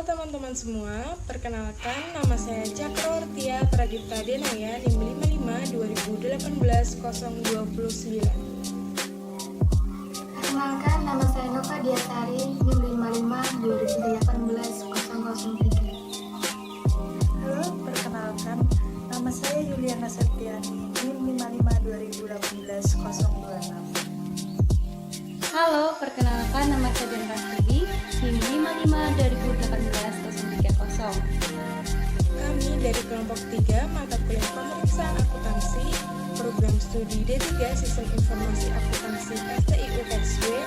Halo teman-teman semua, perkenalkan nama saya Cakrawardhya Pradipta Denaya, NIM 55 2018 029. Perkenalkan, nama saya Nova Diasari, NIM 55 2018 003. Halo, perkenalkan, nama saya Yuliana Septiani, NIM 55 2018 026. Halo, perkenalkan nama saya Den Rastidi, NIM 55 2018 030. Kami dari kelompok 3 mata kuliah pemeriksaan akuntansi, program studi D3 Sistem Informasi Akuntansi STI UKSW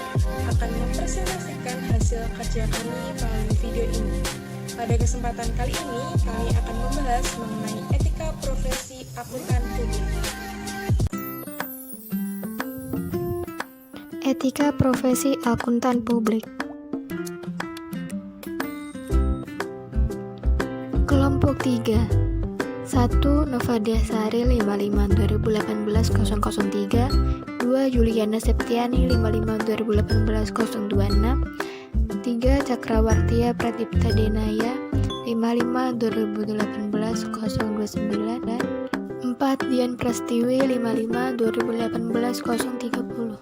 akan mempresentasikan hasil kerja kami melalui video ini. Pada kesempatan kali ini, kami akan membahas mengenai etika profesi akuntan publik. Etika profesi akuntan publik. Kelompok 3 1. Nova Diasari 55 2018 003 2. Yuliana Septiani 55 2018 026 3. Cakrawardhya Pradipta Denaya 55 2018 029 dan 4. Dian Prastiwi 55 2018 030.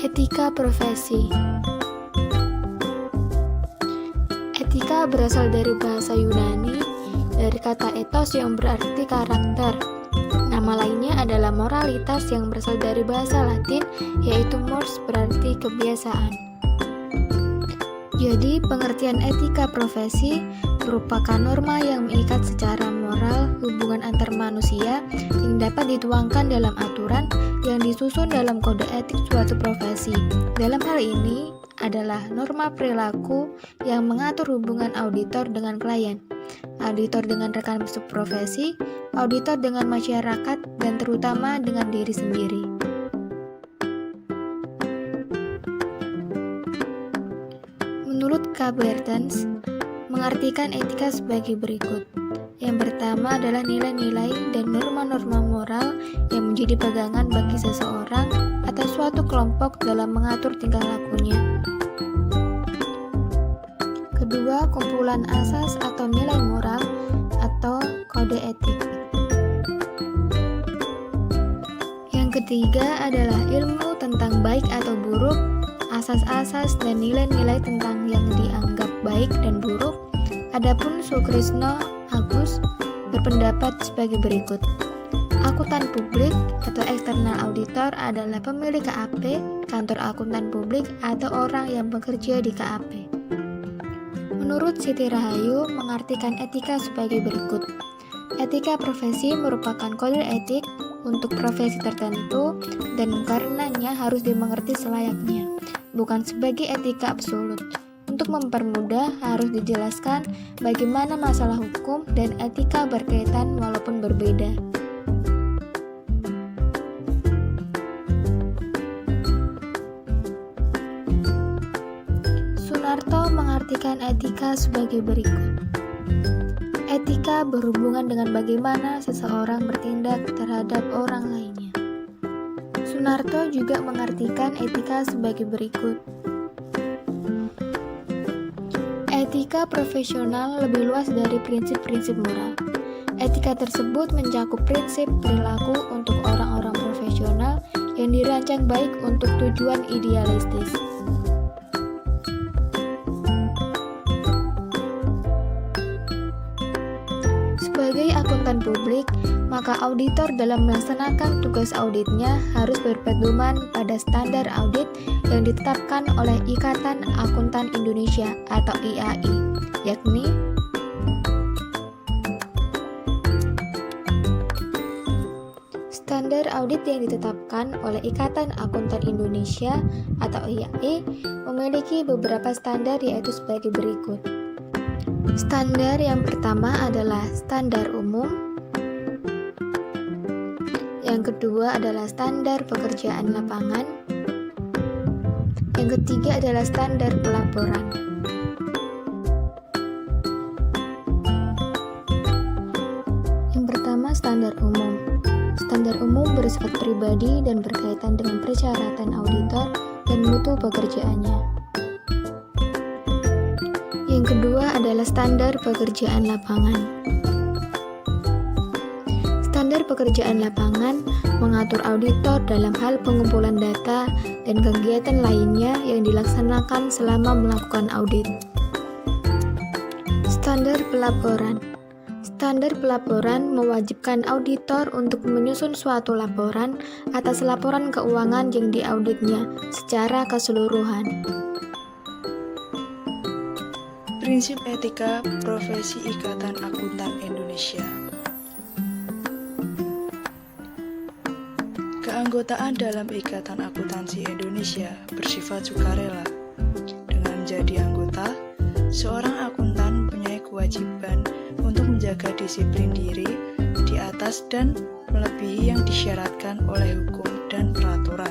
Etika profesi. Etika berasal dari bahasa Yunani, dari kata ethos yang berarti karakter. Nama lainnya adalah moralitas yang berasal dari bahasa Latin, yaitu mores berarti kebiasaan. Jadi, pengertian etika profesi merupakan norma yang mengikat secara moral hubungan antar manusia yang dapat dituangkan dalam aturan yang disusun dalam kode etik suatu profesi. Dalam hal ini adalah norma perilaku yang mengatur hubungan auditor dengan klien, auditor dengan rekan seprofesi, auditor dengan masyarakat, dan terutama dengan diri sendiri. Menurut K. Bertens, mengartikan etika sebagai berikut. Yang pertama adalah nilai-nilai dan norma-norma moral yang menjadi pegangan bagi seseorang atau suatu kelompok dalam mengatur tingkah lakunya. Kedua, kumpulan asas atau nilai moral atau kode etik. Yang ketiga adalah ilmu tentang baik atau buruk, asas-asas dan nilai-nilai tentang yang dianggap baik dan buruk. Adapun Sukrisno Agus berpendapat sebagai berikut. Akuntan publik atau external auditor adalah pemilik KAP, kantor akuntan publik atau orang yang bekerja di KAP. Menurut Siti Rahayu, mengartikan etika sebagai berikut. Etika profesi merupakan kode etik untuk profesi tertentu dan karenanya harus dimengerti selayaknya, bukan sebagai etika absolut. Untuk mempermudah, harus dijelaskan bagaimana masalah hukum dan etika berkaitan walaupun berbeda. Sunarto mengartikan etika sebagai berikut. Etika berhubungan dengan bagaimana seseorang bertindak terhadap orang lainnya. Sunarto juga mengartikan etika sebagai berikut. Etika profesional lebih luas dari prinsip-prinsip moral. Etika tersebut mencakup prinsip perilaku untuk orang-orang profesional yang dirancang baik untuk tujuan idealistis. Sebagai akuntan publik, maka auditor dalam melaksanakan tugas auditnya harus berpedoman pada standar audit yang ditetapkan oleh Ikatan Akuntan Indonesia atau IAI, yakni standar audit yang ditetapkan oleh Ikatan Akuntan Indonesia atau IAI memiliki beberapa standar, yaitu sebagai berikut. Standar yang pertama adalah standar umum. Yang kedua adalah standar pekerjaan lapangan. Yang ketiga adalah standar pelaporan. Yang pertama, standar umum. Standar umum bersifat pribadi dan berkaitan dengan persyaratan auditor dan mutu pekerjaannya. Yang kedua adalah standar pekerjaan lapangan. Standar pekerjaan lapangan mengatur auditor dalam hal pengumpulan data dan kegiatan lainnya yang dilaksanakan selama melakukan audit. Standar pelaporan. Standar pelaporan mewajibkan auditor untuk menyusun suatu laporan atas laporan keuangan yang diauditnya secara keseluruhan. Prinsip etika profesi Ikatan Akuntan Indonesia. Keanggotaan dalam Ikatan Akuntansi Indonesia bersifat sukarela. Dengan menjadi anggota, seorang akuntan mempunyai kewajiban untuk menjaga disiplin diri di atas dan melebihi yang disyaratkan oleh hukum dan peraturan.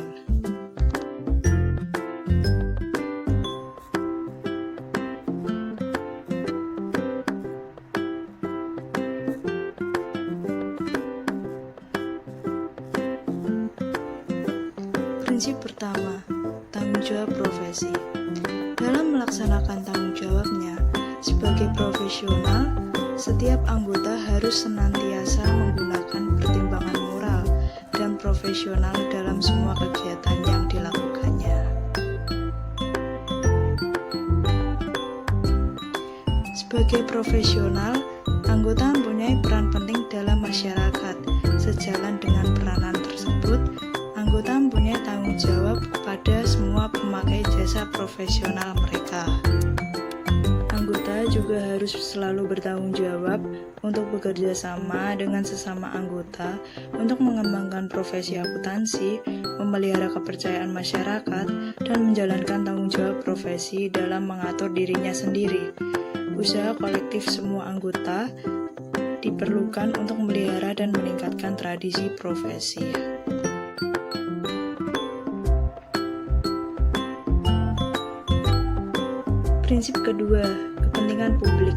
Prinsip pertama, tanggung jawab profesi. Dalam melaksanakan tanggung jawabnya sebagai profesional, setiap anggota harus senantiasa menggunakan pertimbangan moral dan profesional dalam semua kegiatan yang dilakukannya. Sebagai profesional, anggota mempunyai peran penting dalam masyarakat. Sejalan dengan peranan tersebut, anggota mempunyai tanggung jawab kepada semua pemakai jasa profesional mereka. Anggota juga harus selalu bertanggung jawab untuk bekerja sama dengan sesama anggota untuk mengembangkan profesi akuntansi, memelihara kepercayaan masyarakat, dan menjalankan tanggung jawab profesi dalam mengatur dirinya sendiri. Usaha kolektif semua anggota diperlukan untuk memelihara dan meningkatkan tradisi profesi. Prinsip kedua, kepentingan publik.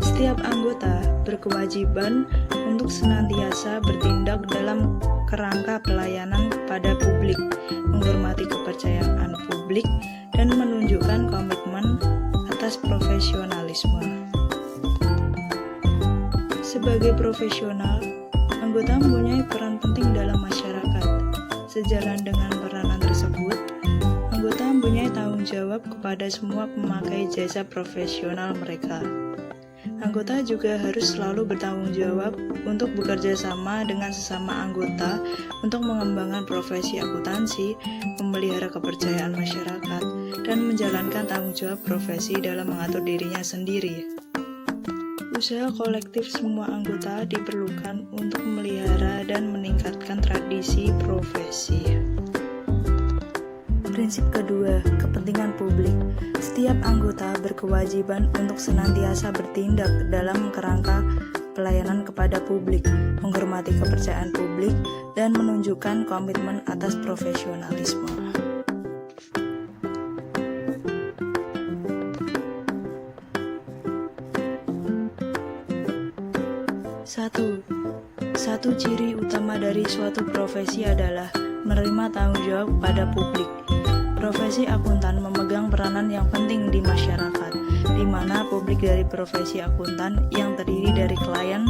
Setiap anggota berkewajiban untuk senantiasa bertindak dalam kerangka pelayanan kepada publik, menghormati kepercayaan publik, dan menunjukkan komitmen atas profesionalisme. Sebagai profesional, anggota mempunyai peran penting dalam masyarakat. Sejalan dengan peranan tersebut, anggota mempunyai tanggung jawab kepada semua pemakai jasa profesional mereka. Anggota juga harus selalu bertanggung jawab untuk bekerja sama dengan sesama anggota untuk mengembangkan profesi akuntansi, memelihara kepercayaan masyarakat, dan menjalankan tanggung jawab profesi dalam mengatur dirinya sendiri. Usaha kolektif semua anggota diperlukan untuk memelihara dan meningkatkan tradisi profesi. Prinsip kedua, kepentingan publik. Setiap anggota berkewajiban untuk senantiasa bertindak dalam kerangka pelayanan kepada publik, menghormati kepercayaan publik, dan menunjukkan komitmen atas profesionalisme. Satu ciri utama dari suatu profesi adalah menerima tanggung jawab kepada publik. Profesi akuntan memegang peranan yang penting di masyarakat, di mana publik dari profesi akuntan yang terdiri dari klien,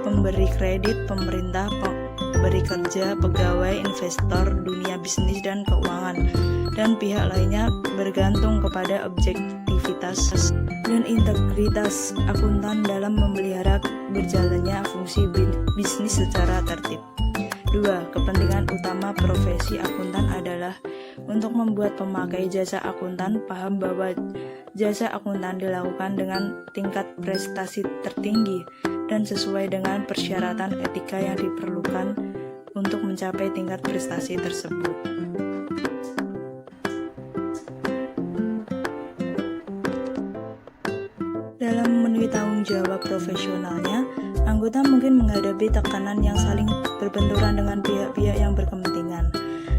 pemberi kredit, pemerintah, pemberi kerja, pegawai, investor, dunia bisnis dan keuangan, dan pihak lainnya bergantung kepada objektivitas dan integritas akuntan dalam memelihara berjalannya fungsi bisnis secara tertib. 2. Kepentingan utama profesi akuntan adalah untuk membuat pemakai jasa akuntan paham bahwa jasa akuntan dilakukan dengan tingkat prestasi tertinggi dan sesuai dengan persyaratan etika yang diperlukan untuk mencapai tingkat prestasi tersebut. Dalam memenuhi tanggung jawab profesionalnya, anggota mungkin menghadapi tekanan yang saling berbenturan dengan pihak-pihak yang berkepentingan.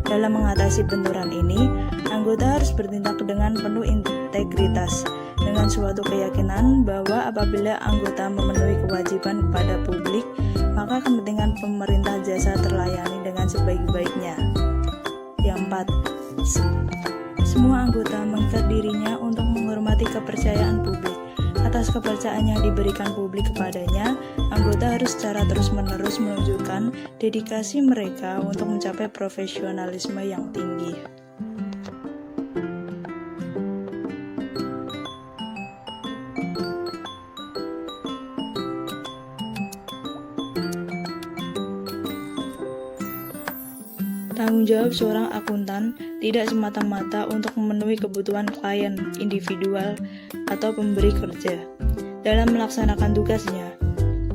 Dalam mengatasi benturan ini, anggota harus bertindak dengan penuh integritas, dengan suatu keyakinan bahwa apabila anggota memenuhi kewajiban kepada publik, maka kepentingan pemerintah jasa terlayani dengan sebaik-baiknya. Yang 4, semua anggota mengikat dirinya untuk menghormati kepercayaan publik. Atas kepercayaan yang diberikan publik kepadanya, anggota harus secara terus-menerus menunjukkan dedikasi mereka untuk mencapai profesionalisme yang tinggi. Tanggung jawab seorang akuntan tidak semata-mata untuk memenuhi kebutuhan klien individual atau pemberi kerja. Dalam melaksanakan tugasnya,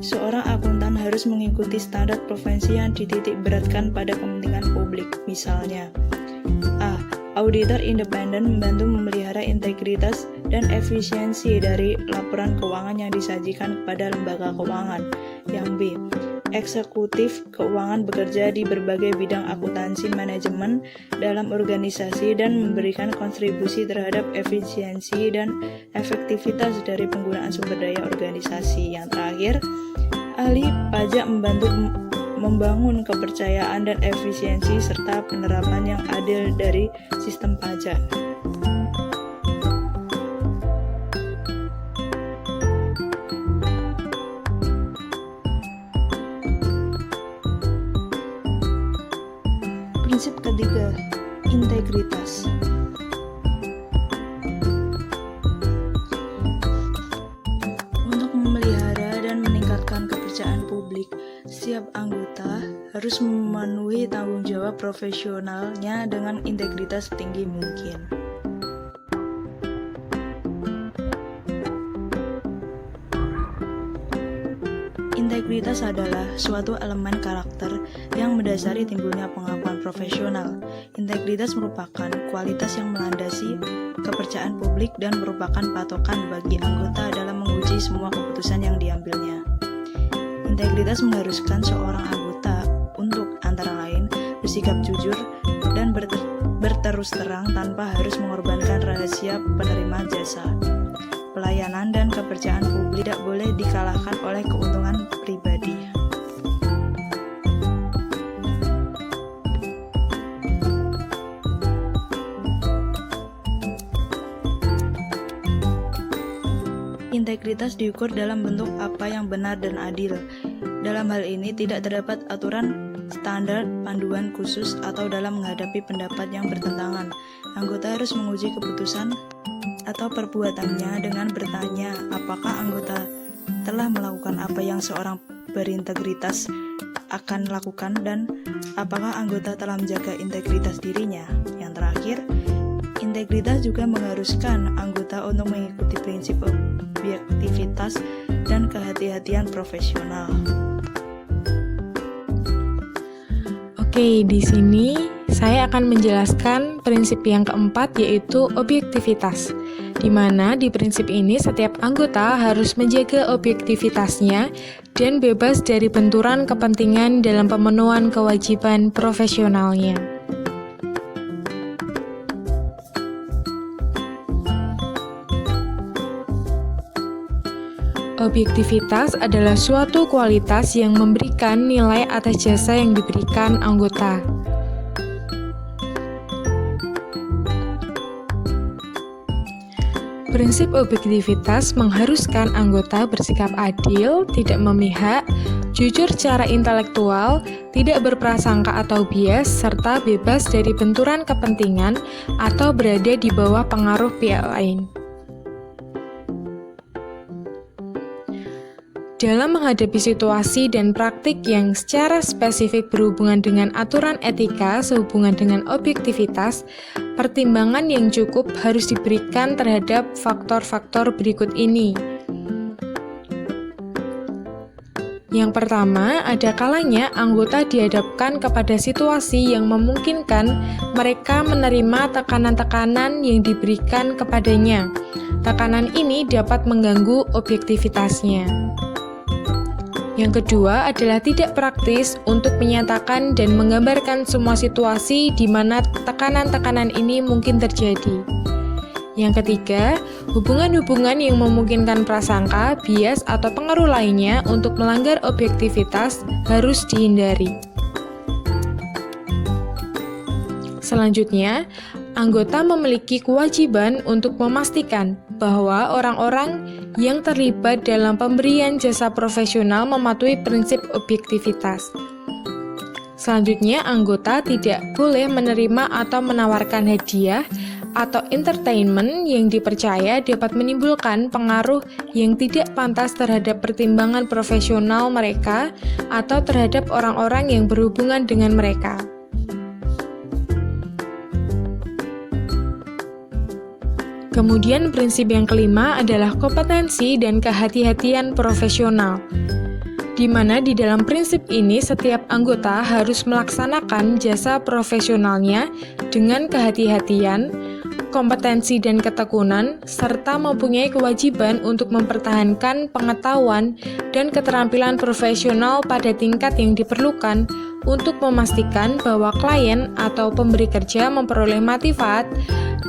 seorang akuntan harus mengikuti standar profesi yang dititik beratkan pada kepentingan publik. Misalnya, A. Auditor independen membantu memelihara integritas dan efisiensi dari laporan keuangan yang disajikan kepada lembaga keuangan. Yang B. Eksekutif keuangan bekerja di berbagai bidang akuntansi manajemen dalam organisasi dan memberikan kontribusi terhadap efisiensi dan efektivitas dari penggunaan sumber daya organisasi. Yang terakhir, ahli pajak membantu membangun kepercayaan dan efisiensi serta penerapan yang adil dari sistem pajak. Prinsip ketiga, integritas. Untuk memelihara dan meningkatkan kepercayaan publik, setiap anggota harus memenuhi tanggung jawab profesionalnya dengan integritas setinggi mungkin. Integritas adalah suatu elemen karakter yang mendasari timbulnya pengakuan profesional. Integritas merupakan kualitas yang melandasi kepercayaan publik dan merupakan patokan bagi anggota dalam menguji semua keputusan yang diambilnya. Integritas mengharuskan seorang anggota untuk antara lain bersikap jujur dan berterus terang tanpa harus mengorbankan rahasia penerima jasa. Pelayanan dan kepercayaan publik tidak boleh dikalahkan oleh keuntungan pribadi. Integritas diukur dalam bentuk apa yang benar dan adil. Dalam hal ini tidak terdapat aturan standar panduan khusus atau dalam menghadapi pendapat yang bertentangan. Anggota harus menguji keputusan atau perbuatannya dengan bertanya apakah anggota telah melakukan apa yang seorang berintegritas akan lakukan dan apakah anggota telah menjaga integritas dirinya. Yang terakhir, integritas juga mengharuskan anggota untuk mengikuti prinsip objektivitas dan kehati-hatian profesional. Oke, di sini saya akan menjelaskan prinsip yang keempat, yaitu objektivitas. Di mana di prinsip ini setiap anggota harus menjaga objektivitasnya dan bebas dari benturan kepentingan dalam pemenuhan kewajiban profesionalnya. Objektivitas adalah suatu kualitas yang memberikan nilai atas jasa yang diberikan anggota. Prinsip objektivitas mengharuskan anggota bersikap adil, tidak memihak, jujur secara intelektual, tidak berprasangka atau bias, serta bebas dari benturan kepentingan atau berada di bawah pengaruh pihak lain. Dalam menghadapi situasi dan praktik yang secara spesifik berhubungan dengan aturan etika sehubungan dengan objektivitas, pertimbangan yang cukup harus diberikan terhadap faktor-faktor berikut ini. Yang pertama, ada kalanya anggota dihadapkan kepada situasi yang memungkinkan mereka menerima tekanan-tekanan yang diberikan kepadanya. Tekanan ini dapat mengganggu objektivitasnya. Yang kedua adalah tidak praktis untuk menyatakan dan menggambarkan semua situasi di mana tekanan-tekanan ini mungkin terjadi. Yang ketiga, hubungan-hubungan yang memungkinkan prasangka, bias, atau pengaruh lainnya untuk melanggar objektivitas harus dihindari. Selanjutnya, anggota memiliki kewajiban untuk memastikan bahwa orang-orang yang terlibat dalam pemberian jasa profesional mematuhi prinsip objektivitas. Selanjutnya, anggota tidak boleh menerima atau menawarkan hadiah atau entertainment yang dipercaya dapat menimbulkan pengaruh yang tidak pantas terhadap pertimbangan profesional mereka atau terhadap orang-orang yang berhubungan dengan mereka. Kemudian prinsip yang kelima adalah kompetensi dan kehati-hatian profesional, di mana di dalam prinsip ini setiap anggota harus melaksanakan jasa profesionalnya dengan kehati-hatian, kompetensi dan ketekunan, serta mempunyai kewajiban untuk mempertahankan pengetahuan dan keterampilan profesional pada tingkat yang diperlukan untuk memastikan bahwa klien atau pemberi kerja memperoleh manfaat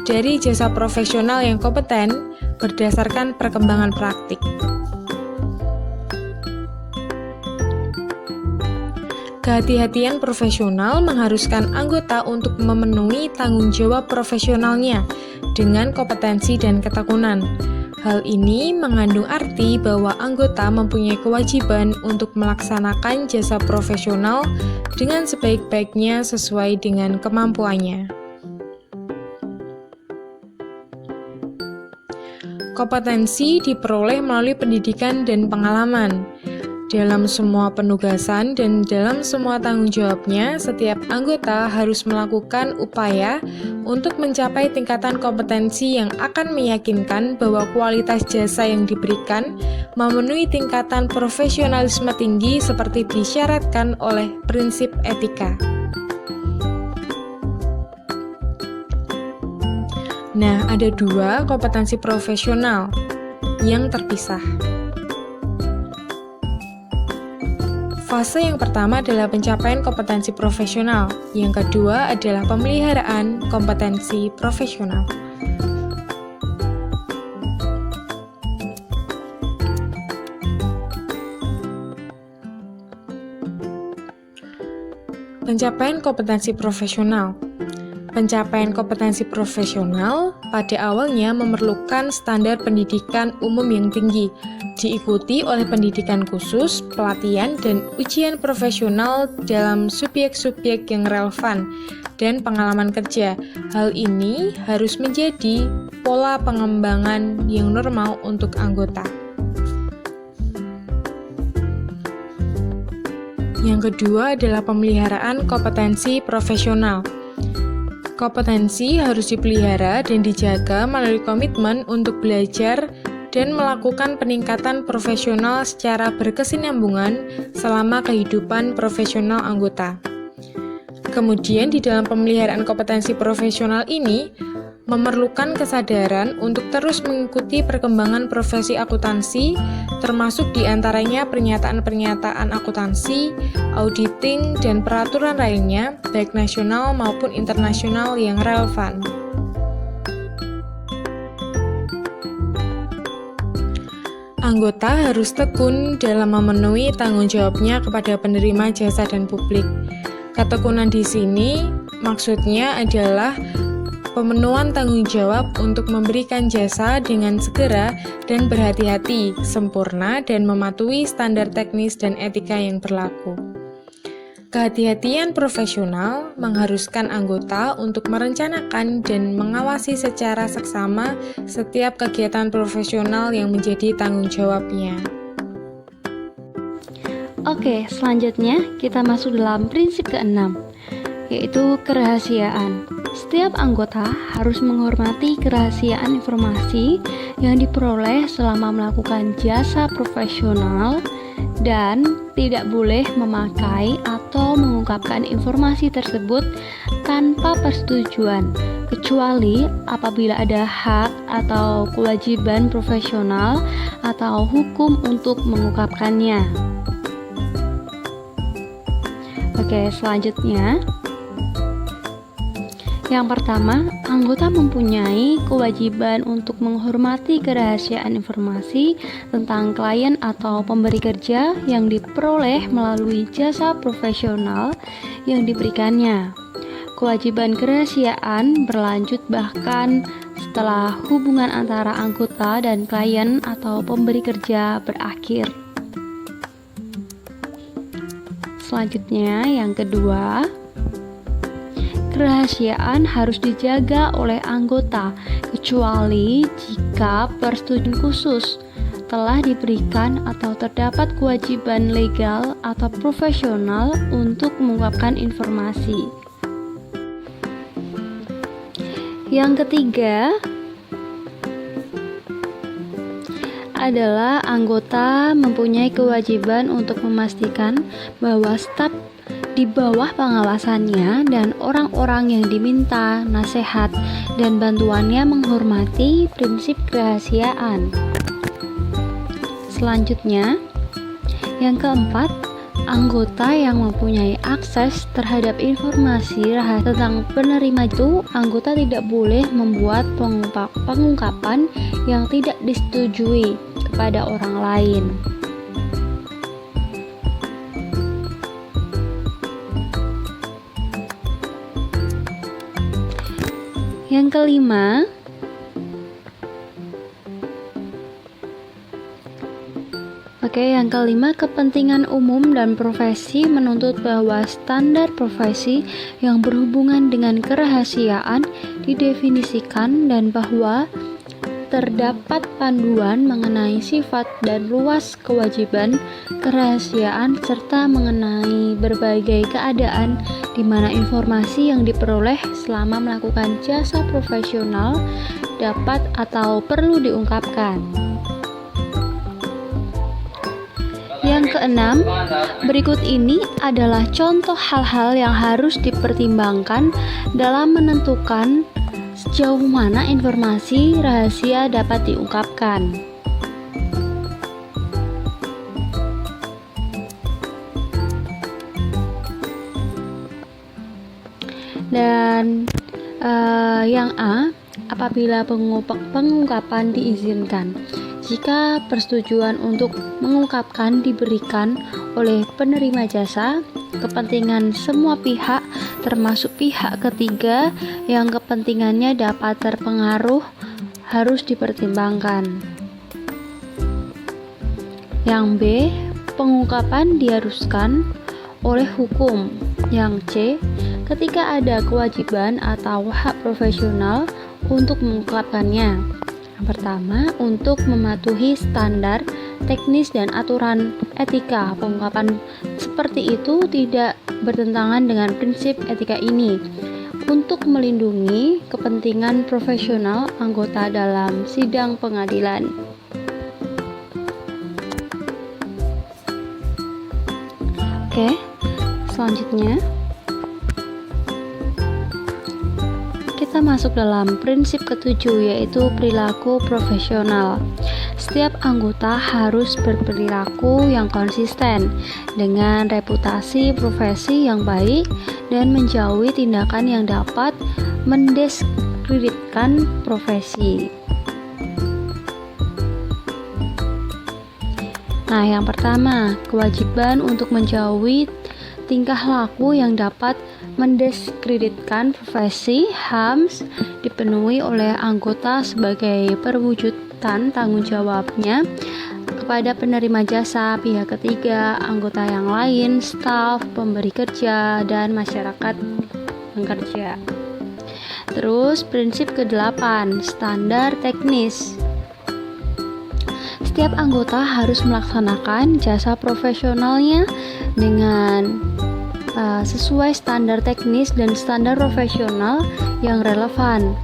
dari jasa profesional yang kompeten berdasarkan perkembangan praktik. Kehati-hatian profesional mengharuskan anggota untuk memenuhi tanggung jawab profesionalnya dengan kompetensi dan ketekunan. Hal ini mengandung arti bahwa anggota mempunyai kewajiban untuk melaksanakan jasa profesional dengan sebaik-baiknya sesuai dengan kemampuannya. Kompetensi diperoleh melalui pendidikan dan pengalaman. Dalam semua penugasan dan dalam semua tanggung jawabnya, setiap anggota harus melakukan upaya untuk mencapai tingkatan kompetensi yang akan meyakinkan bahwa kualitas jasa yang diberikan memenuhi tingkatan profesionalisme tinggi seperti disyaratkan oleh prinsip etika. Nah, ada dua kompetensi profesional yang terpisah. Fase yang pertama adalah pencapaian kompetensi profesional, yang kedua adalah pemeliharaan kompetensi profesional. Pencapaian kompetensi profesional. Pencapaian kompetensi profesional pada awalnya memerlukan standar pendidikan umum yang tinggi, diikuti oleh pendidikan khusus, pelatihan, dan ujian profesional dalam subjek-subjek yang relevan dan pengalaman kerja. Hal ini harus menjadi pola pengembangan yang normal untuk anggota. Yang kedua adalah pemeliharaan kompetensi profesional. Kompetensi harus dipelihara dan dijaga melalui komitmen untuk belajar dan melakukan peningkatan profesional secara berkesinambungan selama kehidupan profesional anggota. Kemudian di dalam pemeliharaan kompetensi profesional ini memerlukan kesadaran untuk terus mengikuti perkembangan profesi akuntansi, termasuk diantaranya pernyataan-pernyataan akuntansi, auditing, dan peraturan lainnya, baik nasional maupun internasional yang relevan. Anggota harus tekun dalam memenuhi tanggung jawabnya kepada penerima jasa dan publik. Ketekunan di sini maksudnya adalah pemenuhan tanggung jawab untuk memberikan jasa dengan segera dan berhati-hati, sempurna, dan mematuhi standar teknis dan etika yang berlaku. Kehati-hatian profesional mengharuskan anggota untuk merencanakan dan mengawasi secara seksama setiap kegiatan profesional yang menjadi tanggung jawabnya. Oke, selanjutnya kita masuk dalam prinsip ke-6, yaitu kerahasiaan. Setiap anggota harus menghormati kerahasiaan informasi yang diperoleh selama melakukan jasa profesional dan tidak boleh memakai atau mengungkapkan informasi tersebut tanpa persetujuan, kecuali apabila ada hak atau kewajiban profesional atau hukum untuk mengungkapkannya. Oke, selanjutnya Yang pertama, anggota mempunyai kewajiban untuk menghormati kerahasiaan informasi tentang klien atau pemberi kerja yang diperoleh melalui jasa profesional yang diberikannya. Kewajiban kerahasiaan berlanjut bahkan setelah hubungan antara anggota dan klien atau pemberi kerja berakhir. Selanjutnya, yang kedua, kerahasiaan harus dijaga oleh anggota, kecuali jika persetujuan khusus telah diberikan atau terdapat kewajiban legal atau profesional untuk mengungkapkan informasi. Yang ketiga adalah anggota mempunyai kewajiban untuk memastikan bahwa staf di bawah pengawasannya dan orang-orang yang diminta nasihat dan bantuannya menghormati prinsip kerahasiaan. Selanjutnya, yang keempat, anggota yang mempunyai akses terhadap informasi rahasia tentang penerima itu, anggota tidak boleh membuat pengungkapan yang tidak disetujui kepada orang lain. Yang kelima, kepentingan umum dan profesi menuntut bahwa standar profesi yang berhubungan dengan kerahasiaan didefinisikan dan bahwa terdapat panduan mengenai sifat dan luas kewajiban kerahasiaan serta mengenai berbagai keadaan di mana informasi yang diperoleh selama melakukan jasa profesional dapat atau perlu diungkapkan. Yang keenam, berikut ini adalah contoh hal-hal yang harus dipertimbangkan dalam menentukan sejauh mana informasi rahasia dapat diungkapkan. Dan yang A, apabila pengungkapan diizinkan. Jika persetujuan untuk mengungkapkan diberikan oleh penerima jasa, kepentingan semua pihak termasuk pihak ketiga yang kepentingannya dapat terpengaruh harus dipertimbangkan. Yang B, pengungkapan diharuskan oleh hukum. Yang C, ketika ada kewajiban atau hak profesional untuk mengungkapkannya. Yang pertama, untuk mematuhi standar teknis dan aturan etika. Pengungkapan seperti itu tidak bertentangan dengan prinsip etika ini. Untuk melindungi kepentingan profesional anggota dalam sidang pengadilan. Oke, selanjutnya kita masuk dalam prinsip ketujuh, yaitu perilaku profesional. Setiap anggota harus berperilaku yang konsisten dengan reputasi profesi yang baik dan menjauhi tindakan yang dapat mendiskreditkan profesi. Nah, yang pertama, kewajiban untuk menjauhi tingkah laku yang dapat mendiskreditkan profesi harus dipenuhi oleh anggota sebagai perwujudan tanggung jawabnya kepada penerima jasa, pihak ketiga, anggota yang lain, staf, pemberi kerja, dan masyarakat yang kerja. Terus prinsip ke-8, standar teknis. Setiap anggota harus melaksanakan jasa profesionalnya dengan sesuai standar teknis dan standar profesional yang relevan,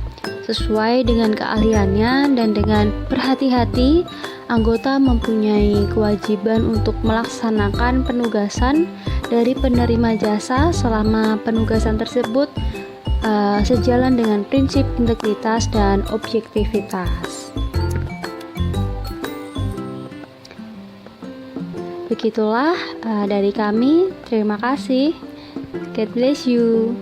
sesuai dengan keahliannya, dan dengan berhati-hati. Anggota mempunyai kewajiban untuk melaksanakan penugasan dari penerima jasa selama penugasan tersebut sejalan dengan prinsip integritas dan objektivitas. Begitulah dari kami. Terima kasih. God bless you.